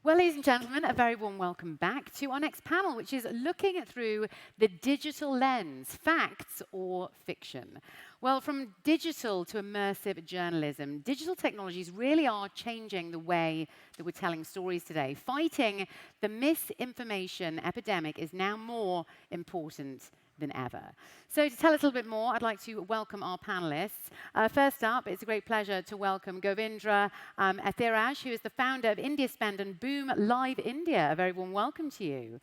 Well, ladies and gentlemen, a very warm welcome back to our next panel, which is looking through the digital lens, facts or fiction. Well, from digital to immersive journalism, digital technologies really are changing the way that we're telling stories today. Fighting the misinformation epidemic is now more important than ever. So to tell us a little bit more, I'd like to welcome our panelists. First up, it's a great pleasure to welcome Govindraj Ethiraj, who is the founder of IndiaSpend and BOOMLive India. A very warm welcome to you.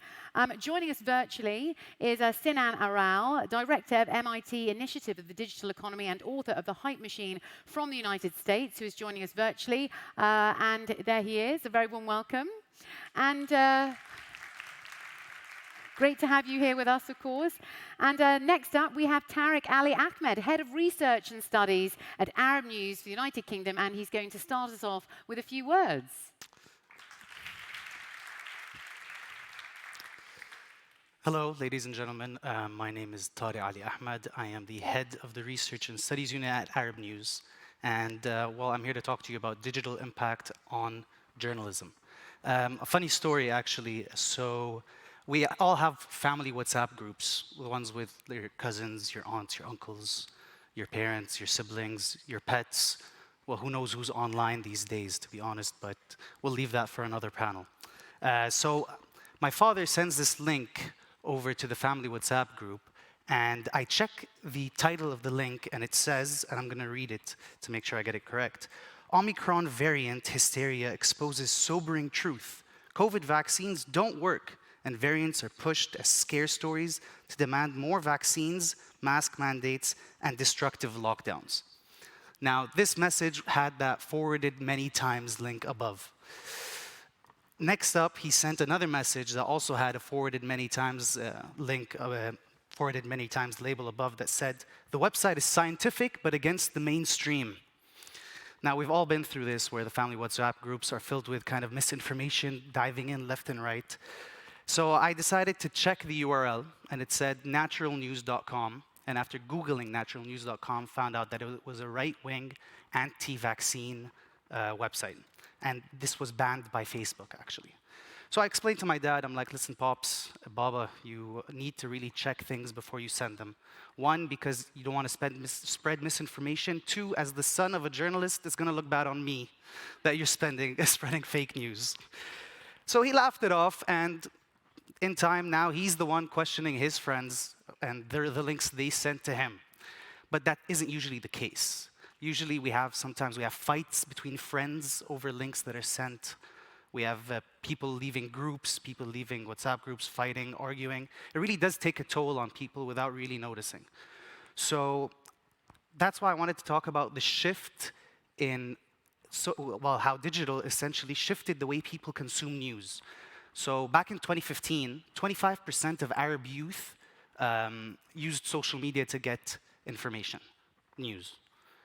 Joining us virtually is Sinan Aral, director of MIT Initiative of the Digital Economy and author of The Hype Machine from the United States, who is joining us virtually. And there he is. A very warm welcome. And great to have you here with us, of course. And next up, we have Tarek Ali Ahmed, Head of Research and Studies at Arab News for the United Kingdom, and he's going to start us off with a few words. Hello, ladies and gentlemen. My name is Tarek Ali Ahmed. I am the Head of the Research and Studies Unit at Arab News. And well, I'm here to talk to you about digital impact on journalism. A funny story, actually. So we all have family WhatsApp groups, the ones with your cousins, your aunts, your uncles, your parents, your siblings, your pets. Well, who knows who's online these days, to be honest, but we'll leave that for another panel. So my father sends this link over to the family WhatsApp group, and I check the title of the link, and it says, and I'm going to read it to make sure I get it correct, Omicron variant hysteria exposes sobering truth. COVID vaccines don't work, and variants are pushed as scare stories to demand more vaccines, mask mandates, and destructive lockdowns. Now, this message had that forwarded many times link above. Next up, he sent another message that also had a forwarded many times link, forwarded many times label above that said, the website is scientific, but against the mainstream. Now, we've all been through this where the family WhatsApp groups are filled with kind of misinformation, diving in left and right. So I decided to check the URL, and it said naturalnews.com. And after Googling naturalnews.com, found out that it was a right-wing, anti-vaccine website. And this was banned by Facebook, actually. So I explained to my dad, I'm like, listen, Pops, Baba, you need to really check things before you send them. One, because you don't want to spread misinformation. Two, as the son of a journalist, it's going to look bad on me that you're spreading fake news. So he laughed it off, and in time now, he's the one questioning his friends and the links they sent to him. But that isn't usually the case. Usually sometimes we have fights between friends over links that are sent. We have people leaving groups, people leaving WhatsApp groups, fighting, arguing. It really does take a toll on people without really noticing. So that's why I wanted to talk about the shift in, how digital essentially shifted the way people consume news. So back in 2015, 25% of Arab youth used social media to get information, news.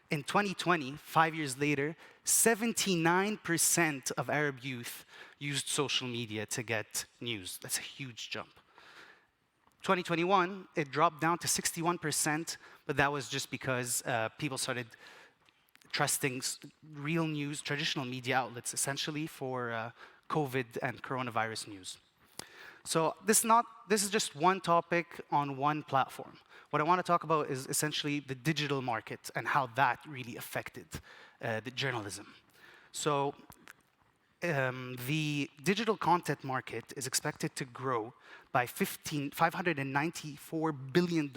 In 2020, 5 years later, 79% of Arab youth used social media to get news. That's a huge jump. 2021, it dropped down to 61%, but that was just because people started trusting real news, traditional media outlets, essentially, for COVID and coronavirus news. So this is just one topic on one platform. What I want to talk about is essentially the digital market and how that really affected the journalism. So the digital content market is expected to grow by $594 billion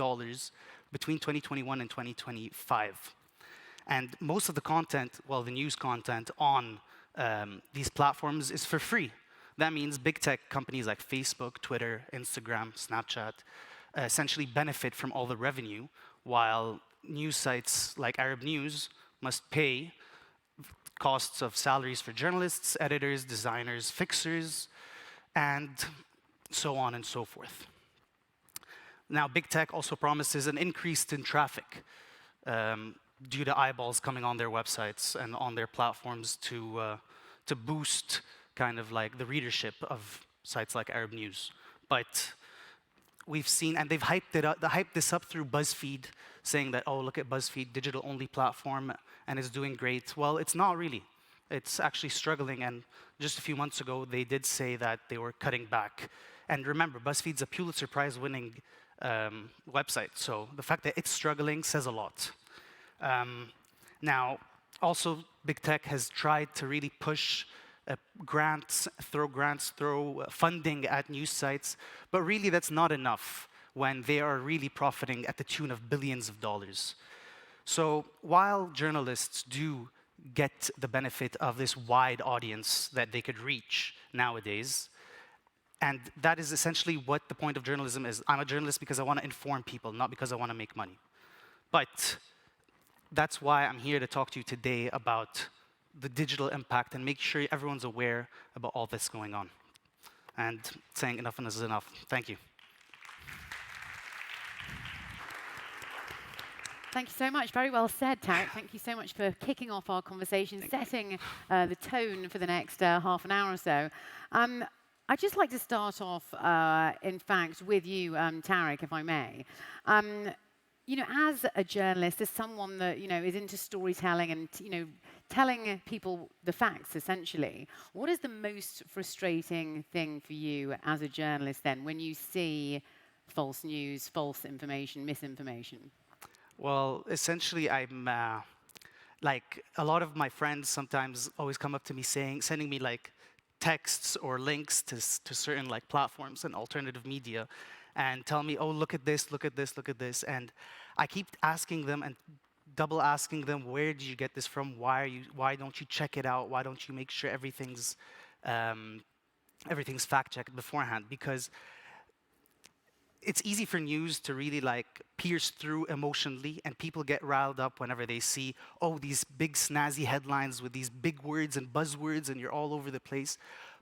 between 2021 and 2025. And most of the content, well, the news content on these platforms is for free. That means big tech companies like Facebook, Twitter, Instagram, Snapchat essentially benefit from all the revenue, while news sites like Arab News must pay costs of salaries for journalists, editors, designers, fixers, and so on and so forth. Now, big tech also promises an increase in traffic due to eyeballs coming on their websites and on their platforms to boost kind of like the readership of sites like Arab News. But we've seen, and they've hyped this up through BuzzFeed, saying that, oh, look at BuzzFeed, digital-only platform, and it's doing great. Well, it's not really. It's actually struggling, and just a few months ago, they did say that they were cutting back. And remember, BuzzFeed's a Pulitzer Prize-winning website, so the fact that it's struggling says a lot. Now, also, big tech has tried to really push grants, throw funding at news sites, but really that's not enough when they are really profiting at the tune of billions of dollars. So while journalists do get the benefit of this wide audience that they could reach nowadays, and that is essentially what the point of journalism is. I'm a journalist because I want to inform people, not because I want to make money. But that's why I'm here to talk to you today about the digital impact and make sure everyone's aware about all that's going on. And saying enough is enough. Thank you. Thank you so much. Very well said, Tarek. Thank you so much for kicking off our conversation, setting the tone for the next half an hour or so. I'd just like to start off, in fact, with you, Tarek, if I may. You know, as a journalist, as someone that is into storytelling and telling people the facts, essentially, what is the most frustrating thing for you as a journalist then when you see false news, false information, misinformation? Well, essentially, I'm like a lot of my friends sometimes always come up to me sending me like texts or links to certain like platforms and alternative media, and tell me, oh, look at this, look at this, look at this, and I keep asking them and double asking them, where did you get this from? Why don't you check it out? Why don't you make sure everything's fact checked beforehand? Because it's easy for news to really like pierce through emotionally, and people get riled up whenever they see, oh, these big snazzy headlines with these big words and buzzwords, and you're all over the place.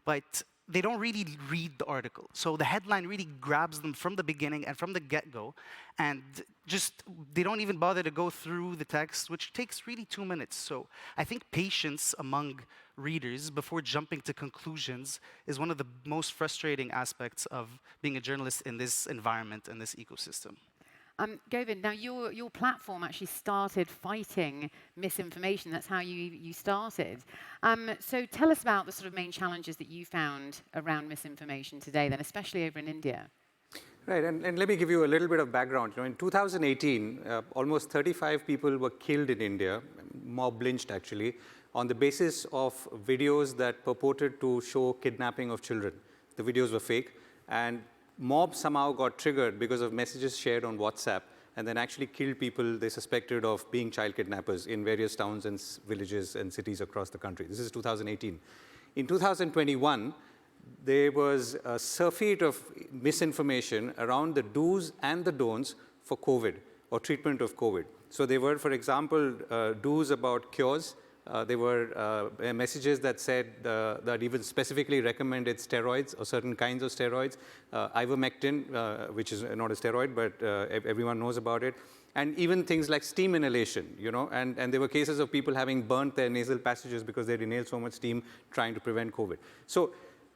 But they don't really read the article. So the headline really grabs them from the beginning and from the get-go, and just they don't even bother to go through the text, which takes really 2 minutes. So I think patience among readers before jumping to conclusions is one of the most frustrating aspects of being a journalist in this environment and this ecosystem. Govind, now your platform actually started fighting misinformation. That's how you started. So tell us about the sort of main challenges that you found around misinformation today, then, especially over in India. Right, and let me give you a little bit of background. In 2018, almost 35 people were killed in India, mob lynched actually, on the basis of videos that purported to show kidnapping of children. The videos were fake, and mob somehow got triggered because of messages shared on WhatsApp, and then actually killed people they suspected of being child kidnappers in various towns and villages and cities across the country. This is 2018. In 2021, there was a surfeit of misinformation around the do's and the don'ts for COVID or treatment of COVID. So there were, for example, do's about cures. There were messages that said that even specifically recommended steroids or certain kinds of steroids, ivermectin, which is not a steroid, but everyone knows about it, and even things like steam inhalation, and there were cases of people having burnt their nasal passages because they'd inhaled so much steam trying to prevent COVID. So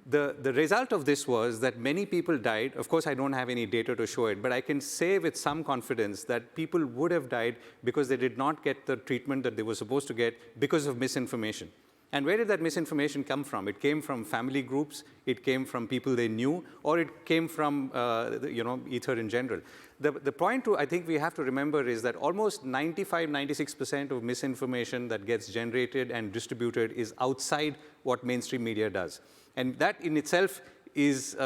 the result of this was that many people died. Of course, I don't have any data to show it, but I can say with some confidence that people would have died because they did not get the treatment that they were supposed to get because of misinformation. And where did that misinformation come from? It came from family groups, it came from people they knew, or it came from ether in general. The point I think we have to remember is that almost 95–96% of misinformation that gets generated and distributed is outside what mainstream media does. And that in itself shines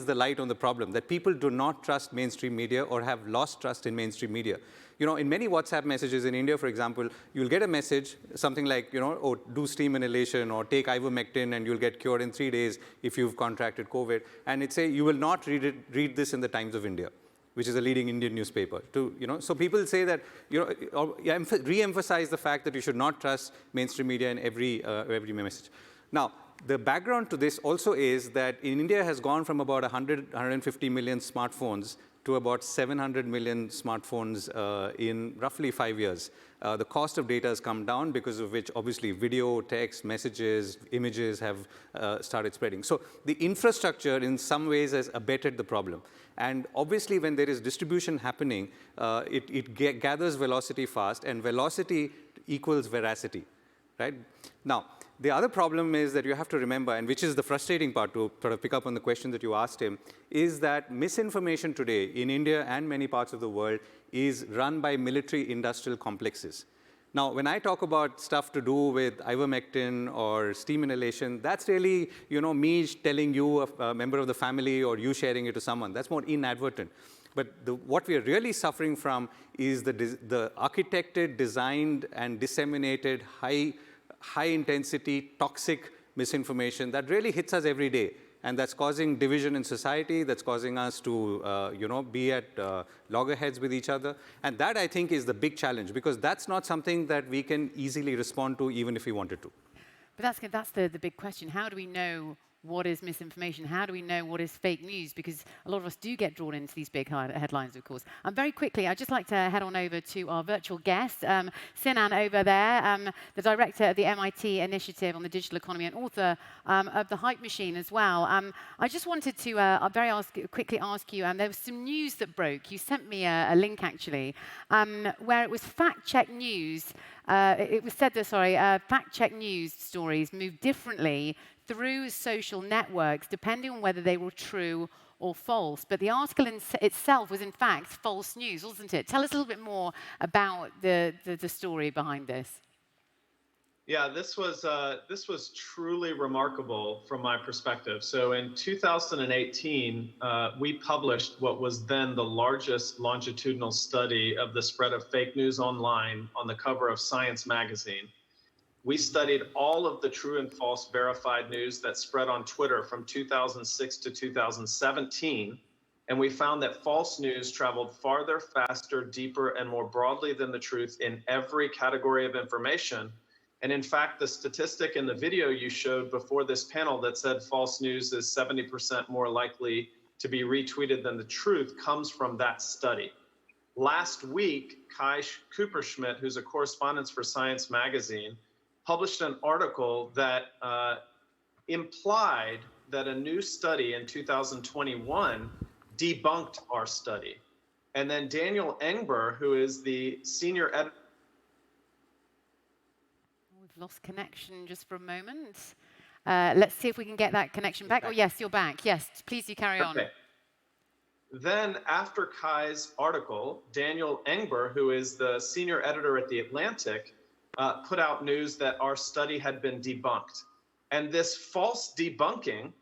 the light on the problem, that people do not trust mainstream media or have lost trust in mainstream media. In many WhatsApp messages in India, for example, you'll get a message, something like, oh, do steam inhalation or take ivermectin and you'll get cured in 3 days if you've contracted COVID. And it say, you will not read this in the Times of India, which is a leading Indian newspaper. So people say that, re-emphasize the fact that you should not trust mainstream media in every message. Now, the background to this also is that in India has gone from about 150 million smartphones to about 700 million smartphones in roughly 5 years. The cost of data has come down, because of which obviously video, text, messages, images have started spreading. So the infrastructure in some ways has abetted the problem. And obviously when there is distribution happening, it gathers velocity fast, and velocity equals veracity. right? Now, the other problem is that you have to remember, and which is the frustrating part to sort of pick up on the question that you asked him, is that misinformation today in India and many parts of the world is run by military-industrial complexes. Now, when I talk about stuff to do with ivermectin or steam inhalation, that's really, me telling you, a member of the family, or you sharing it to someone. That's more inadvertent. But what we are really suffering from is the architected, designed, and disseminated high-intensity, toxic misinformation that really hits us every day. And that's causing division in society, that's causing us to be at loggerheads with each other. And that, I think, is the big challenge, because that's not something that we can easily respond to, even if we wanted to. But that's the big question. How do we know what is misinformation? How do we know what is fake news? Because a lot of us do get drawn into these big headlines, of course. Very quickly, I'd just like to head on over to our virtual guest, Sinan over there, the director of the MIT Initiative on the Digital Economy and author of The Hype Machine as well. I just wanted to quickly ask you, there was some news that broke. You sent me a link, actually, where it was fact-check news. It was said that, fact-check news stories move differently through social networks, depending on whether they were true or false. But the article itself was, in fact, false news, wasn't it? Tell us a little bit more about the story behind this. Yeah, this was truly remarkable from my perspective. So in 2018, we published what was then the largest longitudinal study of the spread of fake news online on the cover of Science magazine. We studied all of the true and false verified news that spread on Twitter from 2006 to 2017, and we found that false news traveled farther, faster, deeper, and more broadly than the truth in every category of information. And in fact, the statistic in the video you showed before this panel that said false news is 70% more likely to be retweeted than the truth comes from that study. Last week, Kai Cooperschmidt, who's a correspondent for Science magazine, published an article that implied that a new study in 2021 debunked our study. And then Daniel Engber, who is the senior editor. We've lost connection just for a moment. Let's see if we can get that connection back. Oh, yes, you're back. Yes, please do carry on. Then after Kai's article, Daniel Engber, who is the senior editor at The Atlantic, put out news that our study had been debunked. And this false debunking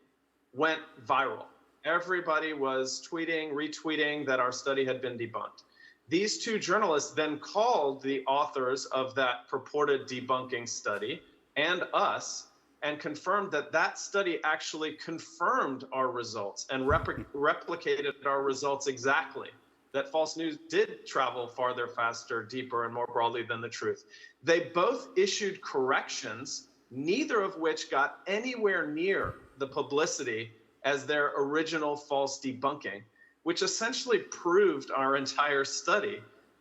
went viral. Everybody was tweeting, retweeting that our study had been debunked. These two journalists then called the authors of that purported debunking study and us and confirmed that that study actually confirmed our results and replicated our results exactly. That false news did travel farther, faster, deeper, and more broadly than the truth. They both issued corrections, neither of which got anywhere near the publicity as their original false debunking, which essentially proved our entire study,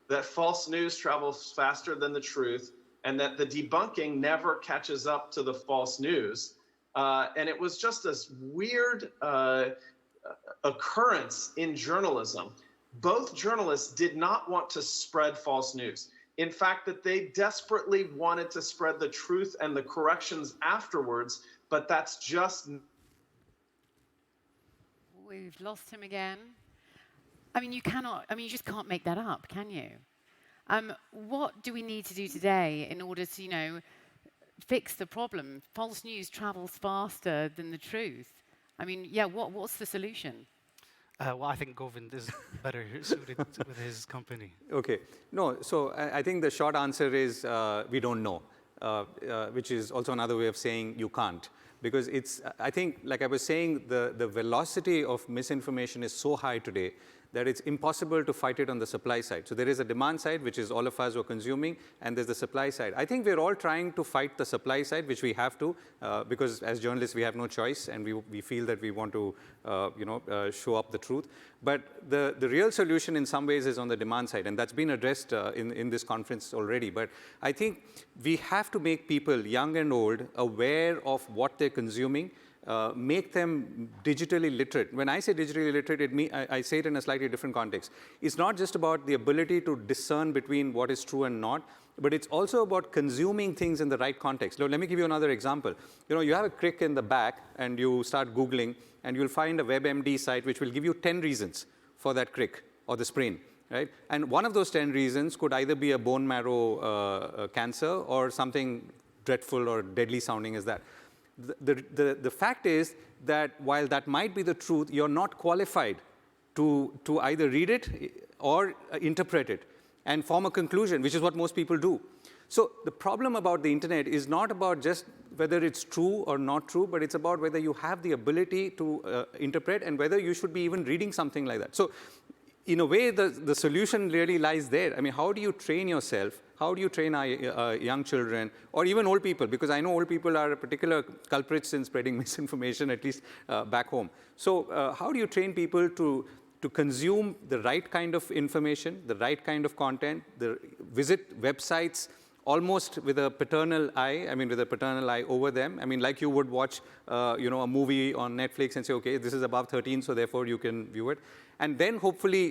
that false news travels faster than the truth, and that the debunking never catches up to the false news. And it was just this weird occurrence in journalism. Both journalists did not want to spread false news. In fact, that they desperately wanted to spread the truth and the corrections afterwards, but that's just... We've lost him again. You just can't make that up, can you? What do we need to do today in order to, fix the problem? False news travels faster than the truth. What's the solution? Well, I think Govind is better suited with his company. Okay. No, so I think the short answer is we don't know, which is also another way of saying you can't. Because I think, like I was saying, the velocity of misinformation is so high today that it's impossible to fight it on the supply side. So there is a demand side, which is all of us who are consuming, and there's the supply side. I think we're all trying to fight the supply side, which we have to, because as journalists, we have no choice, and we feel that we want to show up the truth. But the real solution in some ways is on the demand side, and that's been addressed in this conference already. But I think we have to make people, young and old, aware of what they're consuming, make them digitally literate. When I say digitally literate, I say it in a slightly different context. It's not just about the ability to discern between what is true and not, but it's also about consuming things in the right context. Now, let me give you another example. You have a crick in the back, and you start Googling, and you'll find a WebMD site which will give you 10 reasons for that crick or the sprain. Right? And one of those 10 reasons could either be a bone marrow cancer or something dreadful or deadly sounding as that. The fact is that while that might be the truth, you're not qualified to either read it or interpret it and form a conclusion, which is what most people do. So the problem about the internet is not about just whether it's true or not true, but it's about whether you have the ability to interpret and whether you should be even reading something like that. So in a way, the solution really lies there. I mean, how do you train yourself? How do you train our young children, or even old people? Because I know old people are a particular culprits in spreading misinformation, at least back home. So how do you train people to consume the right kind of information, the right kind of content, visit websites almost with a paternal eye, with a paternal eye over them. I mean, like you would watch, a movie on Netflix and say, okay, this is above 13, so therefore you can view it. And then hopefully,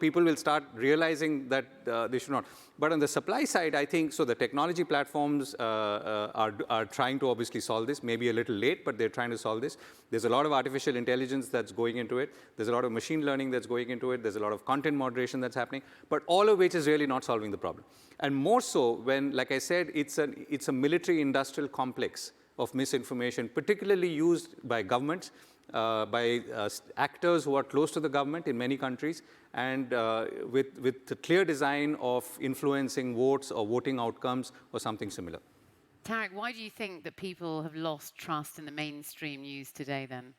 people will start realizing that they should not. But on the supply side, I think, so the technology platforms are trying to obviously solve this, maybe a little late, but they're trying to solve this. There's a lot of artificial intelligence that's going into it. There's a lot of machine learning that's going into it. There's a lot of content moderation that's happening, but all of which is really not solving the problem. And more so when, like I said, it's a military-industrial complex of misinformation, particularly used by governments, by actors who are close to the government in many countries, and with the clear design of influencing votes or voting outcomes or something similar. Tarek, why do you think that people have lost trust in the mainstream news today then?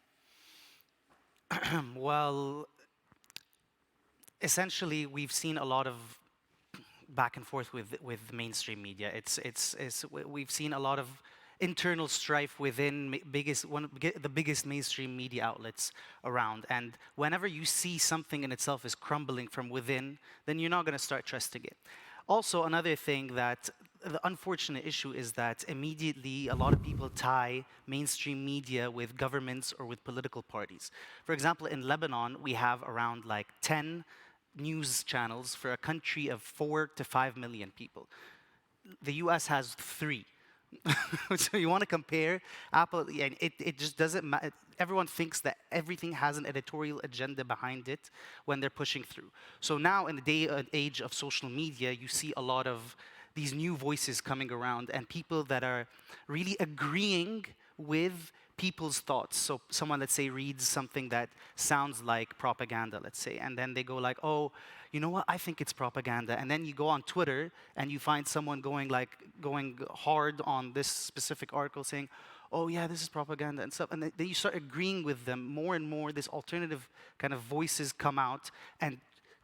Well, essentially, we've seen a lot of back and forth with mainstream media. We've seen a lot of internal strife within the biggest mainstream media outlets around. And whenever you see something in itself is crumbling from within, then you're not going to start trusting it. Also, another thing that the unfortunate issue is that immediately a lot of people tie mainstream media with governments or with political parties. For example, in Lebanon, we have around like 10 news channels for a country of 4 to 5 million people. The US has 3. So you want to compare Apple, and it just doesn't matter. Everyone thinks that everything has an editorial agenda behind it when they're pushing through. So now in the day and age of social media, you see a lot of these new voices coming around and people that are really agreeing with people's thoughts. So someone, let's say, reads something that sounds like propaganda, let's say, and then they go like, oh, you know what, I think it's propaganda. And then you go on Twitter and you find someone going hard on this specific article saying, oh yeah, this is propaganda and stuff. And then you start agreeing with them more and more. This alternative kind of voices come out and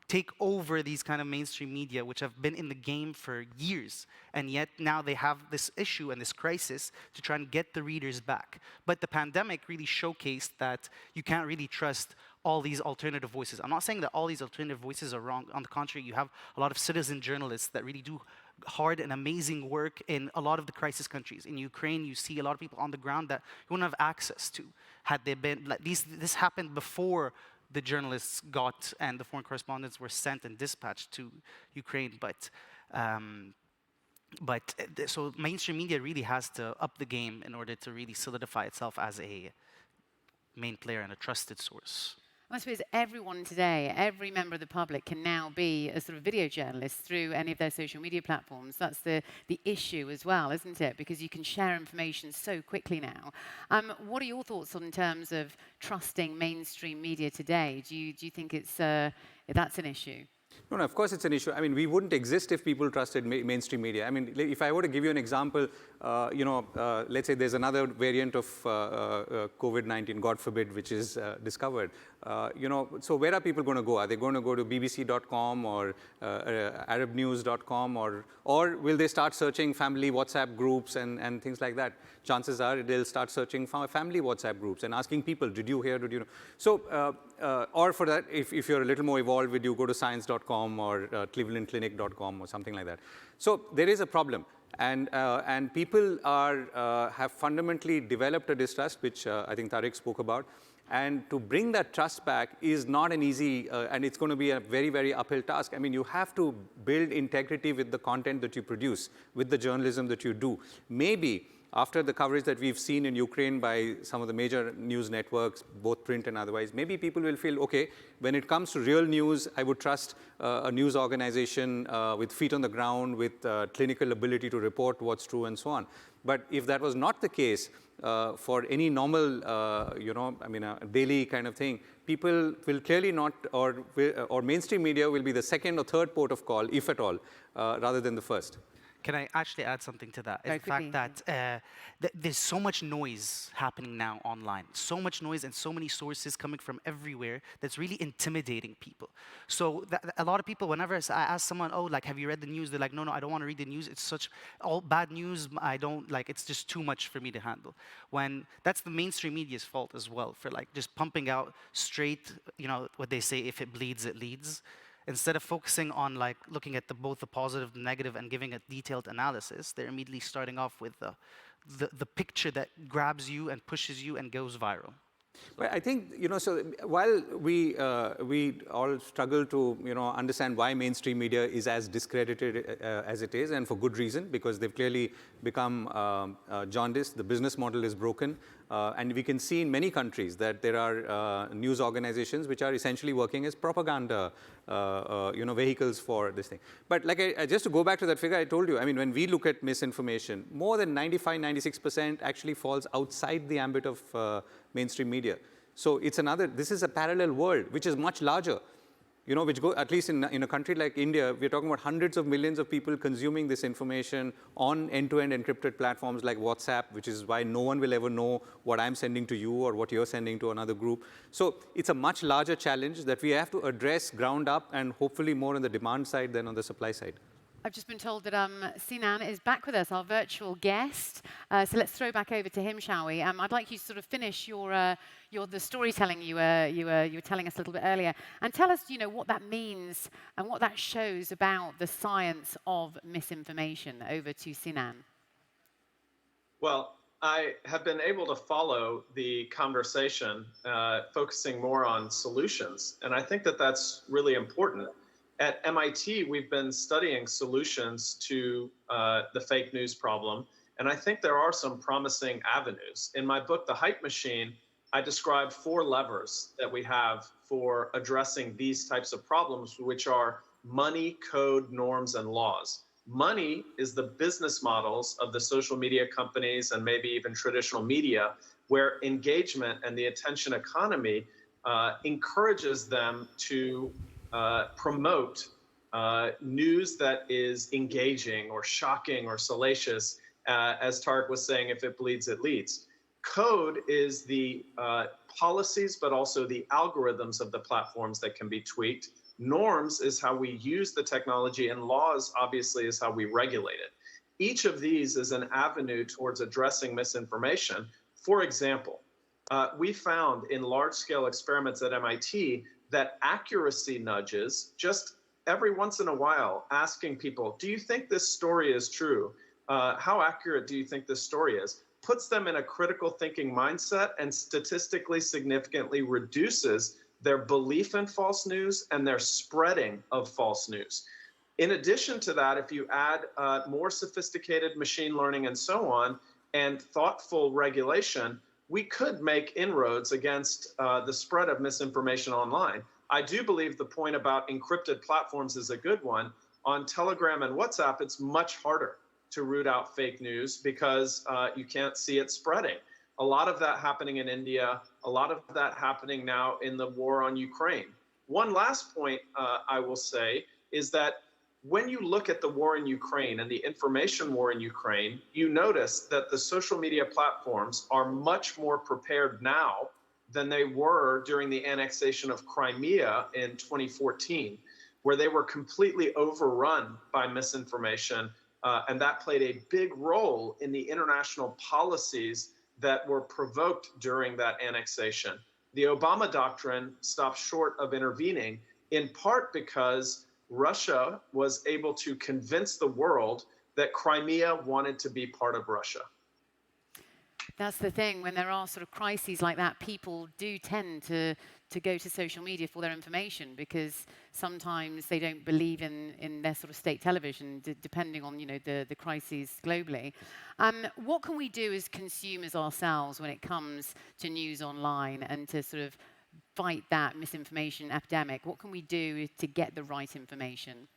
take over these kind of mainstream media, which have been in the game for years. And yet now they have this issue and this crisis to try and get the readers back. But the pandemic really showcased that you can't really trust all these alternative voices. I'm not saying that all these alternative voices are wrong. On the contrary, you have a lot of citizen journalists that really do hard and amazing work in a lot of the crisis countries. In Ukraine, you see a lot of people on the ground that you wouldn't have access to had they been, like this happened before the journalists got and the foreign correspondents were sent and dispatched to Ukraine. So mainstream media really has to up the game in order to really solidify itself as a main player and a trusted source. I suppose everyone today, every member of the public can now be a sort of video journalist through any of their social media platforms. That's the issue as well, isn't it? Because you can share information so quickly now. What are your thoughts in terms of trusting mainstream media today? Do you think that's an issue? No, of course it's an issue. I mean, we wouldn't exist if people trusted mainstream media. I mean, if I were to give you an example, let's say there's another variant of COVID-19, God forbid, which is discovered. So where are people going to go? Are they going to go to bbc.com or arabnews.com, or will they start searching family WhatsApp groups and things like that? Chances are they'll start searching family WhatsApp groups and asking people, did you hear, did you know? So, or for that, if you're a little more evolved, would you go to science.com or clevelandclinic.com or something like that? So there is a problem. And people have fundamentally developed a distrust, which I think Tarek spoke about. And to bring that trust back is not an easy, and it's going to be a very, very uphill task. I mean, you have to build integrity with the content that you produce, with the journalism that you do. Maybe after the coverage that we've seen in Ukraine by some of the major news networks, both print and otherwise, maybe people will feel, okay, when it comes to real news, I would trust a news organization with feet on the ground, with clinical ability to report what's true and so on. But if that was not the case, for any normal, a daily kind of thing, people will clearly not, or mainstream media will be the second or third port of call, if at all, rather than the first. Can I actually add something to that? Very Is the fact that there's so much noise happening now online, so much noise and so many sources coming from everywhere that's really intimidating people. So a lot of people, whenever I ask someone, oh, like, have you read the news? They're like, no, I don't want to read the news. It's such all bad news. I don't like. It's just too much for me to handle. When that's the mainstream media's fault as well for like just pumping out straight, what they say, if it bleeds, it leads. Instead of focusing on like looking at both the positive and negative and giving a detailed analysis, they're immediately starting off with the picture that grabs you and pushes you and goes viral. Well, I think, so while we all struggle to, understand why mainstream media is as discredited as it is, and for good reason, because they've clearly become jaundiced, the business model is broken, and we can see in many countries that there are news organizations which are essentially working as propaganda, vehicles for this thing. But like just to go back to that figure I told you, I mean, when we look at misinformation, more than 95, 96% actually falls outside the ambit of mainstream media. So this is a parallel world, which is much larger, which at least in a country like India, we're talking about hundreds of millions of people consuming this information on end-to-end encrypted platforms like WhatsApp, which is why no one will ever know what I'm sending to you or what you're sending to another group. So it's a much larger challenge that we have to address ground up and hopefully more on the demand side than on the supply side. I've just been told that Sinan is back with us, our virtual guest. So let's throw back over to him, shall we? I'd like you to sort of finish the storytelling you were telling us a little bit earlier, and tell us, what that means and what that shows about the science of misinformation. Over to Sinan. Well, I have been able to follow the conversation, focusing more on solutions, and I think that that's really important. At MIT, we've been studying solutions to the fake news problem, and I think there are some promising avenues. In my book, The Hype Machine, I describe 4 levers that we have for addressing these types of problems, which are money, code, norms, and laws. Money is the business models of the social media companies and maybe even traditional media, where engagement and the attention economy encourages them to promote news that is engaging or shocking or salacious, as Tarek was saying, if it bleeds, it leads. Code is the policies, but also the algorithms of the platforms that can be tweaked. Norms is how we use the technology, and laws, obviously, is how we regulate it. Each of these is an avenue towards addressing misinformation. For example, we found in large-scale experiments at MIT that accuracy nudges, just every once in a while, asking people, do you think this story is true? How accurate do you think this story is? Puts them in a critical thinking mindset and statistically significantly reduces their belief in false news and their spreading of false news. In addition to that, if you add more sophisticated machine learning and so on, and thoughtful regulation, we could make inroads against the spread of misinformation online. I do believe the point about encrypted platforms is a good one. On Telegram and WhatsApp, it's much harder to root out fake news because you can't see it spreading. A lot of that happening in India, a lot of that happening now in the war on Ukraine. One last point I will say is that when you look at the war in Ukraine and the information war in Ukraine, you notice that the social media platforms are much more prepared now than they were during the annexation of Crimea in 2014, where they were completely overrun by misinformation. And that played a big role in the international policies that were provoked during that annexation. The Obama doctrine stopped short of intervening, in part because Russia was able to convince the world that Crimea wanted to be part of Russia. That's the thing. When there are sort of crises like that, people do tend to go to social media for their information because sometimes they don't believe in their sort of state television, depending on the crises globally. What can we do as consumers ourselves when it comes to news online and to sort of fight that misinformation epidemic? What can we do to get the right information?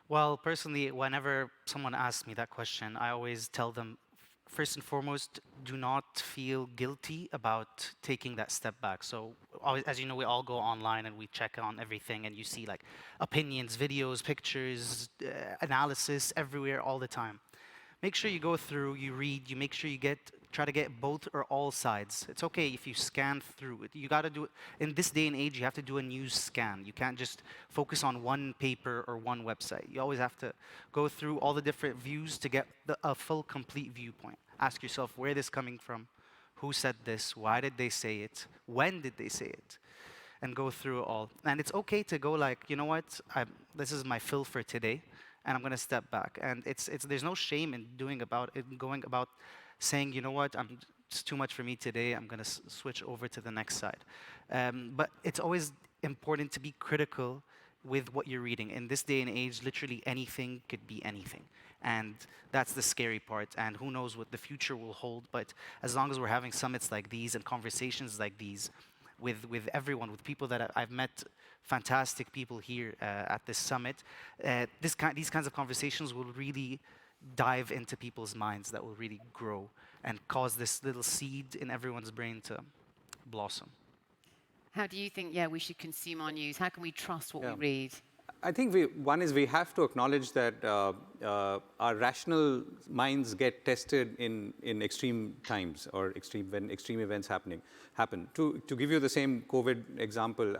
Well, personally, whenever someone asks me that question, I always tell them, first and foremost, do not feel guilty about taking that step back. So, as you know, we all go online and we check on everything, and you see like opinions, videos, pictures, analysis everywhere all the time. Make sure you go through, you read, you make sure you try to get both or all sides. It's okay if you scan through it. You got to do it. In this day and age, you have to do a news scan. You can't just focus on one paper or one website. You always have to go through all the different views to get a full, complete viewpoint. Ask yourself, where this coming from? Who said this? Why did they say it? When did they say it? And go through it all. And it's okay to go like, you know what? This is my fill for today, and I'm going to step back. And there's no shame in going about saying, you know what, it's too much for me today, I'm going to switch over to the next side. But it's always important to be critical with what you're reading. In this day and age, literally anything could be anything. And that's the scary part. And who knows what the future will hold. But as long as we're having summits like these and conversations like these with everyone, with people that I've met, fantastic people here at this summit, these kinds of conversations will really dive into people's minds, that will really grow and cause this little seed in everyone's brain to blossom. How do you think, we should consume our news? How can we trust what we read? I think one is we have to acknowledge that our rational minds get tested in extreme times or when extreme events happen. To give you the same COVID example,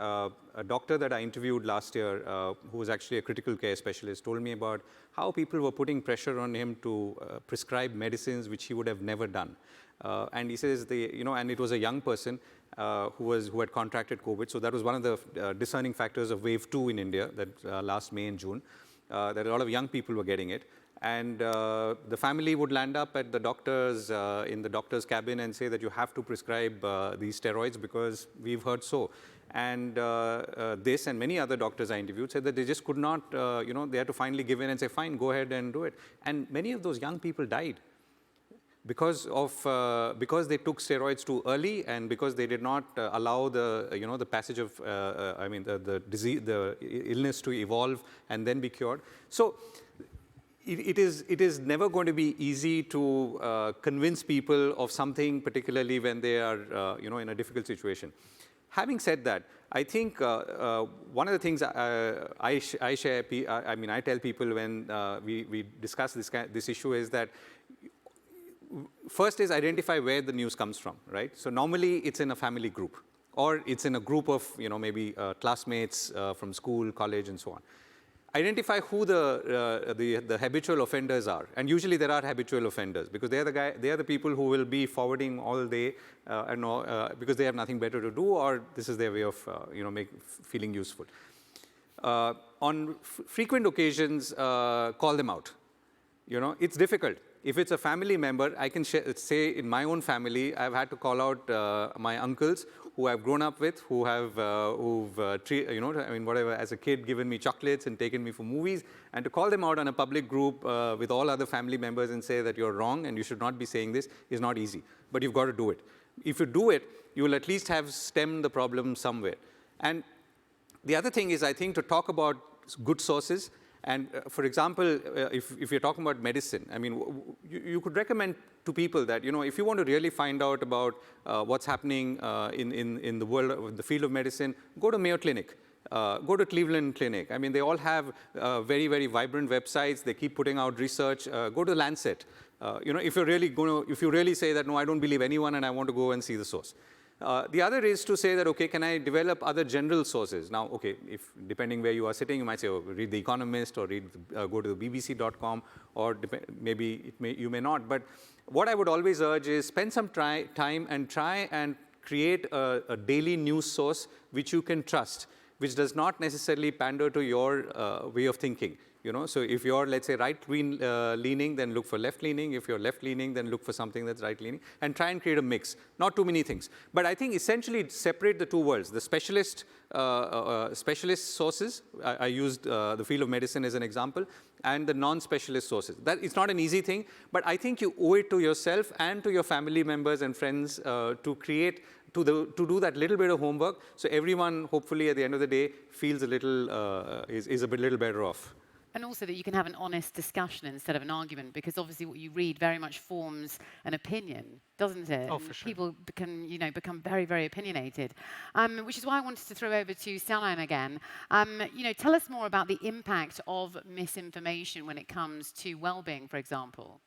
a doctor that I interviewed last year, who was actually a critical care specialist, told me about how people were putting pressure on him to prescribe medicines which he would have never done. And he says, and it was a young person who had contracted COVID. So that was one of the discerning factors of wave 2 in India that last May and June, that a lot of young people were getting it. And the family would land up at the doctor's, in the doctor's cabin and say that you have to prescribe these steroids because we've heard so. And this and many other doctors I interviewed said that they just could not, they had to finally give in and say, fine, go ahead and do it. And many of those young people died because they took steroids too early and because they did not allow the passage of the disease, the illness to evolve and then be cured. So it is never going to be easy to convince people of something, particularly when they are in a difficult situation. Having said that, I think one of the things I tell people when we discuss this issue is that first is identify where the news comes from, right? So normally it's in a family group, or it's in a group of maybe classmates from school, college, and so on. Identify who the habitual offenders are, and usually there are habitual offenders because they are the people who will be forwarding all day, because they have nothing better to do, or this is their way of feeling useful. On frequent occasions, call them out. It's difficult. If it's a family member, I can say in my own family, I've had to call out my uncles who I've grown up with, who've whatever, as a kid, given me chocolates and taken me for movies, and to call them out on a public group with all other family members and say that you're wrong and you should not be saying this is not easy. But you've got to do it. If you do it, you will at least have stemmed the problem somewhere. And the other thing is, I think, to talk about good sources. And for example, if you're talking about medicine, I mean, you could recommend to people that, if you want to really find out about what's happening in the world, the field of medicine, go to Mayo Clinic, go to Cleveland Clinic. I mean, they all have very, very vibrant websites. They keep putting out research. Go to Lancet. If you really say that, no, I don't believe anyone and I want to go and see the source. The other is to say that, okay, can I develop other general sources? Now, okay, depending where you are sitting, you might say, oh, read The Economist or go to the bbc.com, or you may not. But what I would always urge is spend some time and try and create a daily news source which you can trust, which does not necessarily pander to your way of thinking. So if you're, let's say, right-leaning, then look for left-leaning. If you're left-leaning, then look for something that's right-leaning, and try and create a mix. Not too many things. But I think essentially separate the two worlds. The specialist sources, I used the field of medicine as an example, and the non-specialist sources. It's not an easy thing, but I think you owe it to yourself and to your family members and friends to do that little bit of homework, so everyone, hopefully, at the end of the day, feels a little, is a little better off. And also that you can have an honest discussion instead of an argument, because obviously what you read very much forms an opinion, doesn't it? Oh, for sure. People become very, very opinionated, which is why I wanted to throw over to Sinan again. Tell us more about the impact of misinformation when it comes to well-being, for example.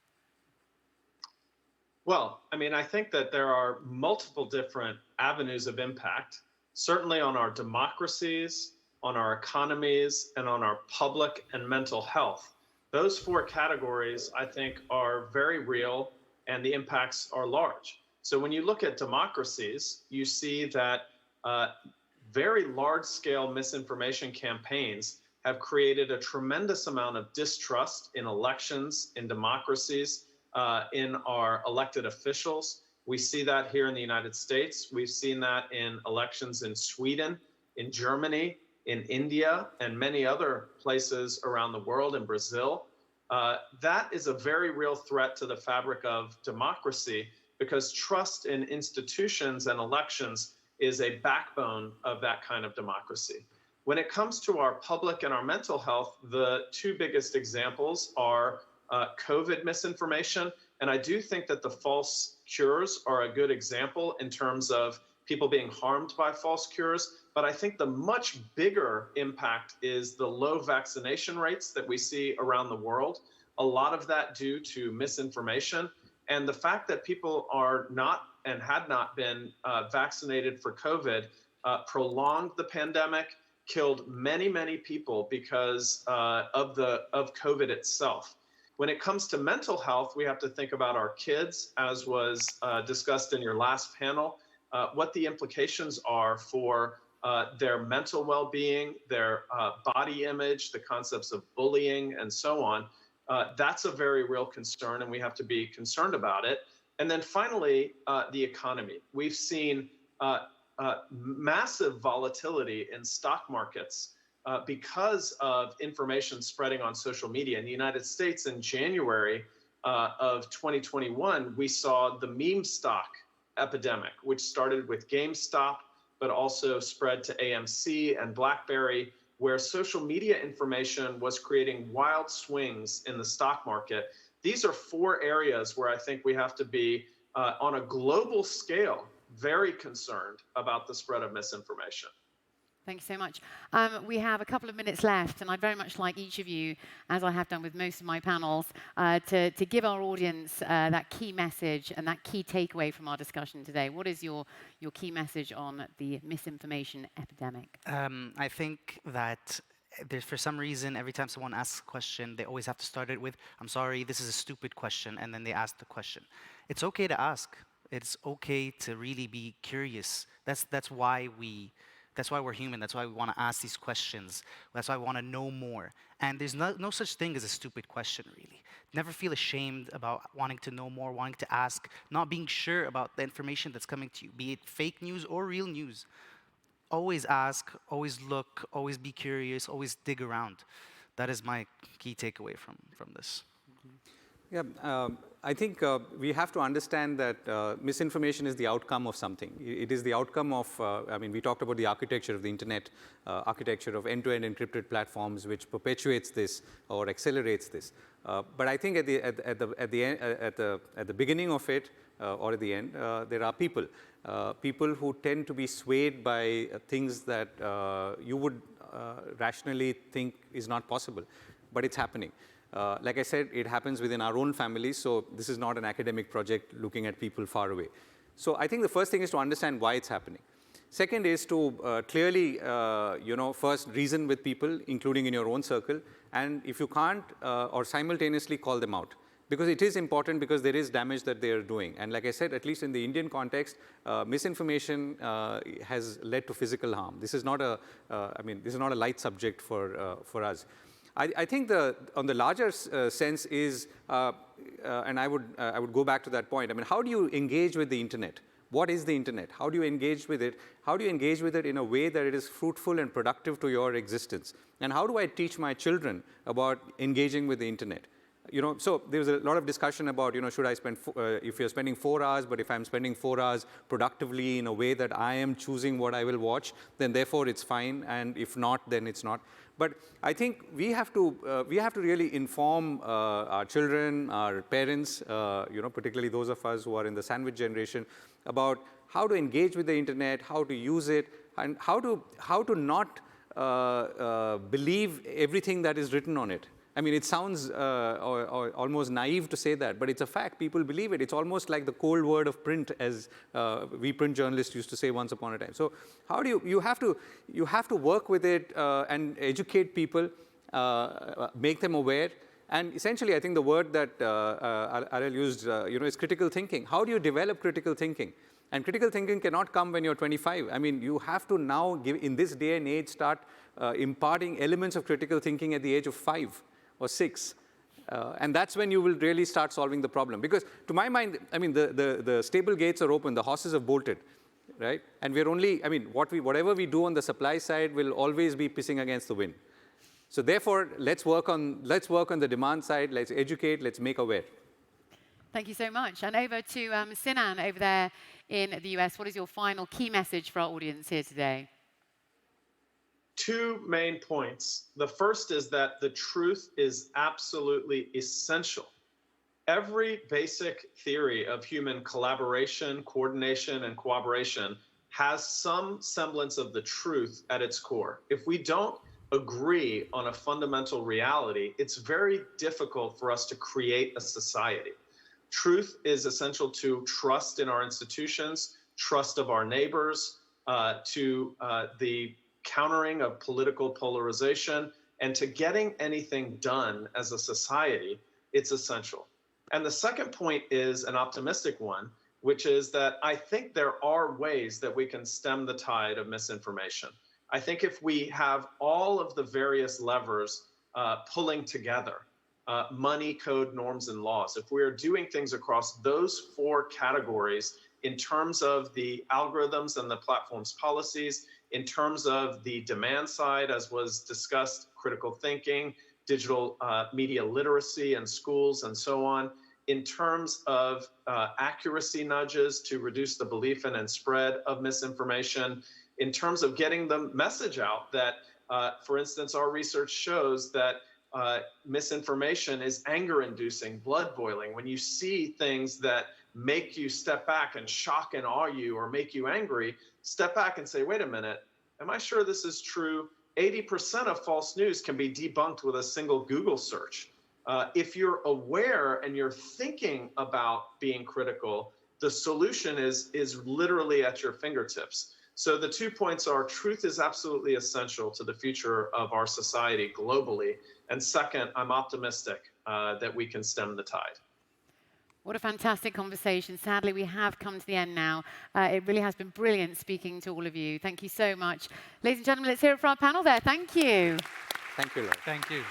Well, I mean, I think that there are multiple different avenues of impact, certainly on our democracies, on our economies, and on our public and mental health. Those four categories, I think, are very real, and the impacts are large. So when you look at democracies, you see that very large-scale misinformation campaigns have created a tremendous amount of distrust in elections, in democracies, in our elected officials. We see that here in the United States. We've seen that in elections in Sweden, in Germany, in India, and many other places around the world, in Brazil. That is a very real threat to the fabric of democracy, because trust in institutions and elections is a backbone of that kind of democracy. When it comes to our public and our mental health, the two biggest examples are COVID misinformation. And I do think that the false cures are a good example in terms of people being harmed by false cures. But I think the much bigger impact is the low vaccination rates that we see around the world. A lot of that due to misinformation. And the fact that people are not and had not been vaccinated for COVID prolonged the pandemic, killed many, many people because of COVID itself. When it comes to mental health, we have to think about our kids, as was discussed in your last panel, what the implications are for their mental well-being, their body image, the concepts of bullying, and so on. That's a very real concern, and we have to be concerned about it. And then finally, the economy. We've seen massive volatility in stock markets because of information spreading on social media. In the United States, in January of 2021, we saw the meme stock epidemic, which started with GameStop, but also spread to AMC and BlackBerry, where social media information was creating wild swings in the stock market. These are four areas where I think we have to be, on a global scale, very concerned about the spread of misinformation. Thank you so much. We have a couple of minutes left, and I'd very much like each of you, as I have done with most of my panels, to give our audience that key message and that key takeaway from our discussion today. What is your key message on the misinformation epidemic? I think that for some reason, every time someone asks a question, they always have to start it with, "I'm sorry, this is a stupid question," and then they ask the question. It's okay to ask. It's okay to really be curious. That's why we're human. That's why we want to ask these questions. That's why we want to know more. And there's no such thing as a stupid question, really. Never feel ashamed about wanting to know more, wanting to ask, not being sure about the information that's coming to you, be it fake news or real news. Always ask, always look, always be curious, always dig around. That is my key takeaway from this. Yeah, I think we have to understand that misinformation is the outcome of something. It is the outcome of, we talked about the architecture of the internet, architecture of end-to-end encrypted platforms, which perpetuates this or accelerates this. But I think at the beginning of it, or at the end, there are people who tend to be swayed by things that you would rationally think is not possible, but it's happening. Like I said, it happens within our own families, so this is not an academic project looking at people far away. So I think the first thing is to understand why it's happening. Second is to clearly, first reason with people, including in your own circle, and if you can't, or simultaneously call them out. Because it is important, because there is damage that they are doing. And like I said, at least in the Indian context, misinformation has led to physical harm. This is not a, this is not a light subject for us. I think on the larger sense is, and I would go back to that point. I mean, how do you engage with the internet? What is the internet? How do you engage with it? How do you engage with it in a way that it is fruitful and productive to your existence? And how do I teach my children about engaging with the internet? So there was a lot of discussion about, should I spend, if you're spending 4 hours, but if I'm spending 4 hours productively in a way that I am choosing what I will watch, then therefore it's fine, and if not, then it's not. But I think we have to really inform our children, our parents, particularly those of us who are in the sandwich generation, about how to engage with the internet, how to use it, and how to not believe everything that is written on it. I mean, it sounds almost naive to say that, but it's a fact. People believe it. It's almost like the cold word of print, as we print journalists used to say once upon a time. So how do you have to work with it and educate people, make them aware. And essentially, I think the word that Aral used, is critical thinking. How do you develop critical thinking? And critical thinking cannot come when you're 25. I mean, you have to now, in this day and age, start imparting elements of critical thinking at the age of 5 or 6. And that's when you will really start solving the problem. Because to my mind, I mean, the stable gates are open, the horses have bolted, right? And we're only, I mean, whatever we do on the supply side will always be pissing against the wind. So therefore, let's work on the demand side, let's educate, let's make aware. Thank you so much. And over to Sinan over there in the US. What is your final key message for our audience here today? 2 main points. The first is that the truth is absolutely essential. Every basic theory of human collaboration, coordination, and cooperation has some semblance of the truth at its core. If we don't agree on a fundamental reality, it's very difficult for us to create a society. Truth is essential to trust in our institutions, trust of our neighbors, to the countering of political polarization, and to getting anything done as a society, it's essential. And the second point is an optimistic one, which is that I think there are ways that we can stem the tide of misinformation. I think if we have all of the various levers pulling together, money, code, norms, and laws, if we're doing things across those 4 categories in terms of the algorithms and the platform's policies, in terms of the demand side, as was discussed, critical thinking, digital media literacy in schools, and so on, in terms of accuracy nudges to reduce the belief in and spread of misinformation, in terms of getting the message out that, for instance, our research shows that misinformation is anger-inducing, blood-boiling. When you see things that make you step back and shock and awe you or make you angry, step back and say, wait a minute, am I sure this is true? 80% of false news can be debunked with a single Google search. If you're aware and you're thinking about being critical, the solution is literally at your fingertips. So the 2 points are truth is absolutely essential to the future of our society globally. And second, I'm optimistic that we can stem the tide. What a fantastic conversation. Sadly, we have come to the end now. It really has been brilliant speaking to all of you. Thank you so much. Ladies and gentlemen, let's hear it for our panel there. Thank you. Thank you, Laura. Thank you.